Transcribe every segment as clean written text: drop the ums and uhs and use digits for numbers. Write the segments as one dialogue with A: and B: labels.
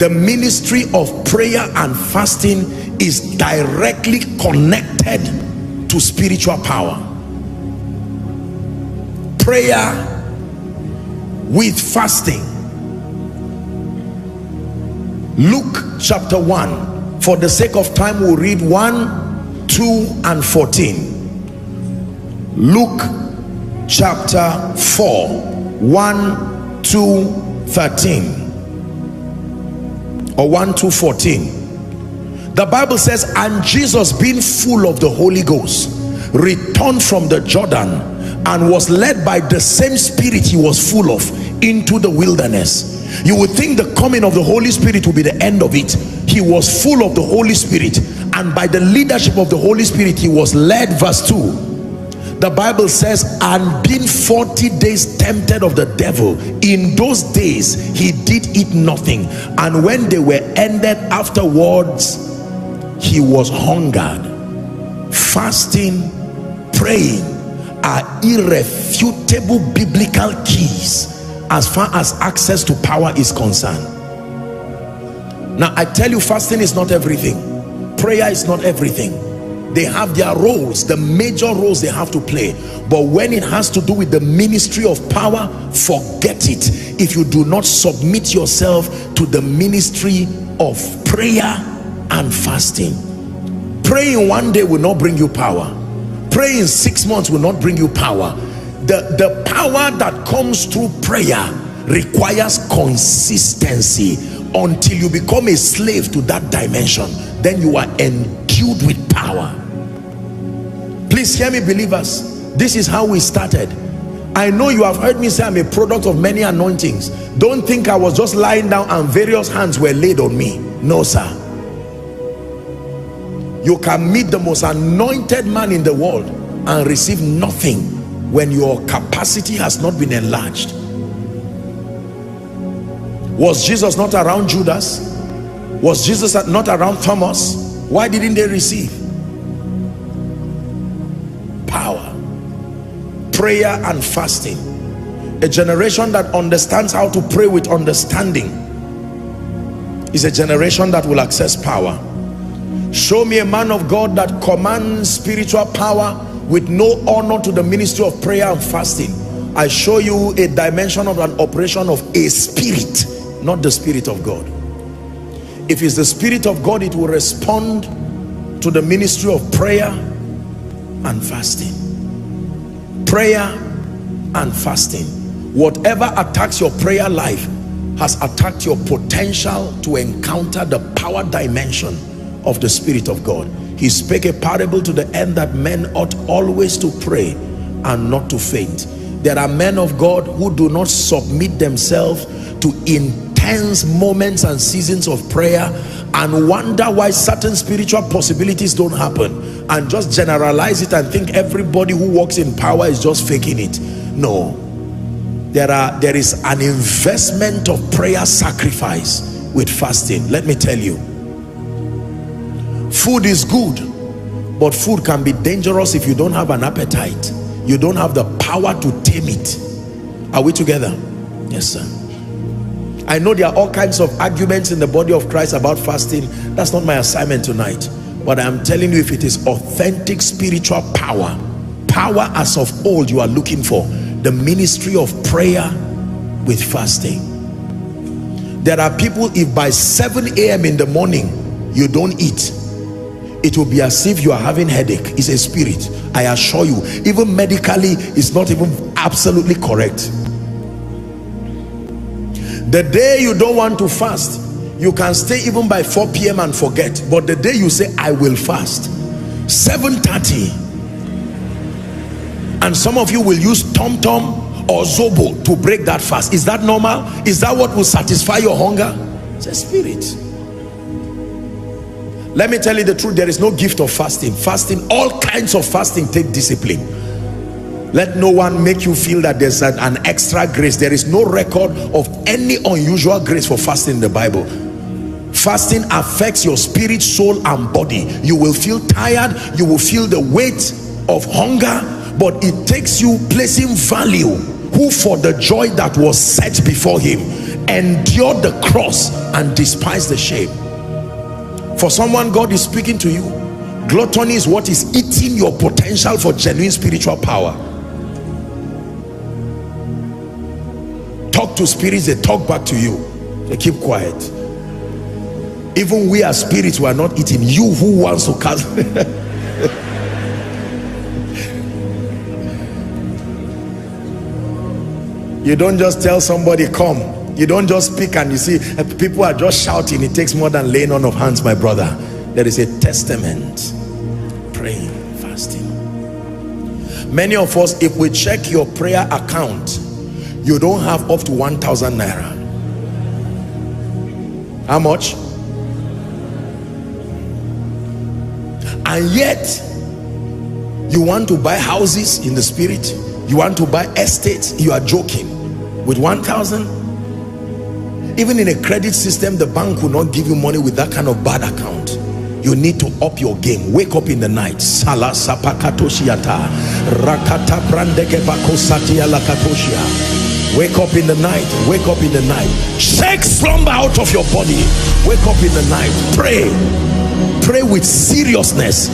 A: The ministry of prayer and fasting is directly connected to spiritual power. Prayer with fasting. Luke chapter 1. For the sake of time, we'll read 1, 2, and 14. Luke chapter 4, 1, 2, 13. Or 1 to 14. The Bible says, and Jesus, being full of the Holy Ghost, returned from the Jordan and was led by the same Spirit he was full of into the wilderness. You would think the coming of the Holy Spirit will be the end of it. He was full of the Holy Spirit, and by the leadership of the Holy Spirit he was led. Verse 2. The Bible says, and being 40 days tempted of the devil, in those days he did eat nothing, and when they were ended afterwards, he was hungered. Fasting, praying are irrefutable biblical keys as far as access to power is concerned. Now I tell you, fasting is not everything. Prayer is not everything. They have their roles, the major roles they have to play, but when it has to do with the ministry of power, forget it if you do not submit yourself to the ministry of prayer and fasting. Praying one day will not bring you power. Praying 6 months will not bring you power. The power that comes through prayer requires consistency until you become a slave to that dimension. Then you are endued with power. Please hear me, believers. This is how we started. I know you have heard me say I'm a product of many anointings. Don't think I was just lying down and various hands were laid on me. No, sir. You can meet the most anointed man in the world and receive nothing when your capacity has not been enlarged. Was Jesus not around Judas? Was Jesus not around Thomas? Why didn't they receive? Power. Prayer and fasting. A generation that understands how to pray with understanding is a generation that will access power. Show me a man of God that commands spiritual power with no honor to the ministry of prayer and fasting. I show you a dimension of an operation of a spirit, not the Spirit of God. If it's the Spirit of God, it will respond to the ministry of prayer and fasting. Prayer and fasting. Whatever attacks your prayer life has attacked your potential to encounter the power dimension of the Spirit of God. He spake a parable to the end that men ought always to pray and not to faint. There are men of God who do not submit themselves to intense moments and seasons of prayer and wonder why certain spiritual possibilities don't happen, and just generalize it and think everybody who walks in power is just faking it. No, there is an investment of prayer sacrifice with fasting. Let me tell you, food is good, but food can be dangerous if you don't have an appetite. You don't have the power to tame it. Are we together? Yes, sir. I know there are all kinds of arguments in the body of Christ about fasting. That's not my assignment tonight, but I'm telling you, if it is authentic spiritual power, power as of old you are looking for, the ministry of prayer with fasting. There are people, if by 7 a.m. in the morning you don't eat, it will be as if you are having headache. It's a spirit. I assure you, even medically, it's not even absolutely correct. The day you don't want to fast, you can stay even by 4 p.m. and forget. But the day you say, I will fast, 7:30, and some of you will use TomTom or Zobo to break that fast. Is that normal? Is that what will satisfy your hunger? It's a spirit. Let me tell you the truth, there is no gift of fasting. Fasting, all kinds of fasting take discipline. Let no one make you feel that there's an extra grace. There is no record of any unusual grace for fasting in the Bible. Fasting affects your spirit, soul, and body. You will feel tired, you will feel the weight of hunger, but it takes you placing value, who for the joy that was set before him endure the cross and despise the shame. For someone, God is speaking to you. Gluttony is what is eating your potential for genuine spiritual power. Talk to spirits, they talk back to you. They keep quiet. Even we as spirits, we are not eating. You who wants to cast you don't just tell somebody come. You don't just speak and you see people are just shouting. It takes more than laying on of hands, my brother. There is a testament. Praying, fasting. Many of us, if we check your prayer account, you don't have up to 1,000 naira. How much? And yet you want to buy houses in the spirit, you want to buy estates. You are joking. With 1,000, even in a credit system, the bank will not give you money with that kind of bad account. You need to up your game. Wake up in the night. Sala sapakatoshiata rakata brandeke bakosatia lakatoshia. Wake up in the night. Wake up in the night. Shake slumber out of your body. Wake up in the night. Pray. Pray with seriousness.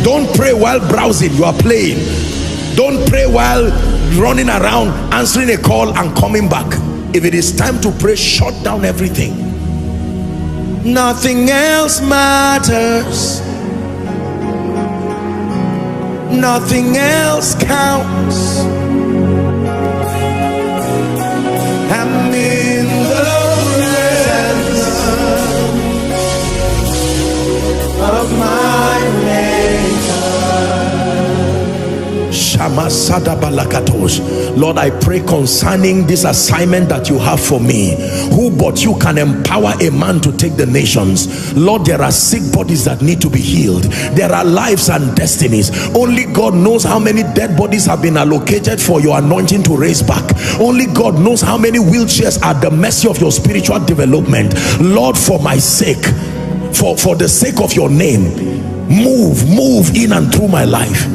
A: Don't pray while browsing. You are playing. Don't pray while running around answering a call and coming back. If it is time to pray, shut down everything. Nothing else matters. Nothing else counts. I'm in the presence of my Lord, I pray concerning this assignment that you have for me. Who but you can empower a man to take the nations? Lord, there are sick bodies that need to be healed. There are lives and destinies. Only God knows how many dead bodies have been allocated for your anointing to raise back. Only God knows how many wheelchairs are at the mercy of your spiritual development. Lord, for my sake, for the sake of your name, move in and through my life.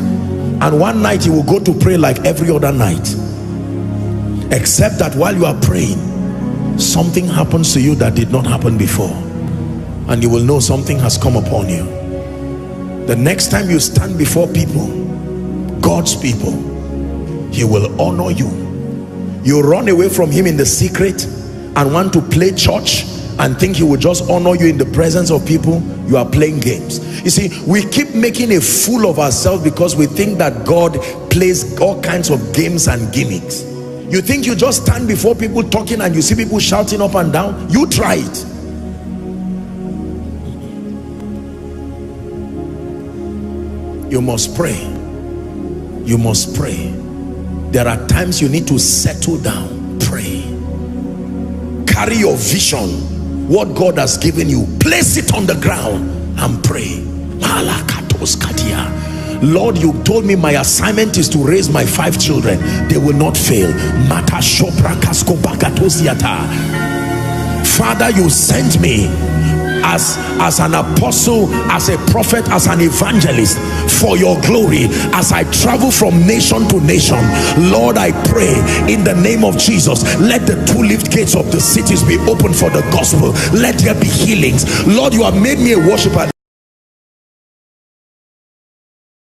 A: And one night you will go to pray like every other night, except that while you are praying, something happens to you that did not happen before, and you will know something has come upon you. The next time you stand before people, God's people, he will honor you. You run away from him in the secret and want to play church and think he will just honor you in the presence of people. You are playing games. You see, we keep making a fool of ourselves because we think that God plays all kinds of games and gimmicks. You think you just stand before people talking and you see people shouting up and down? You try it. You must pray. You must pray. There are times you need to settle down. Pray. Carry your vision, what God has given you, place it on the ground and pray. Lord, you told me my assignment is to raise my 5 children. They will not fail. Father, you sent me as an apostle, as a prophet, as an evangelist for your glory. As I travel from nation to nation, Lord, I pray in the name of Jesus, let the 2 lift gates of the cities be open for the gospel. Let there be healings. Lord, you have made me a worshiper.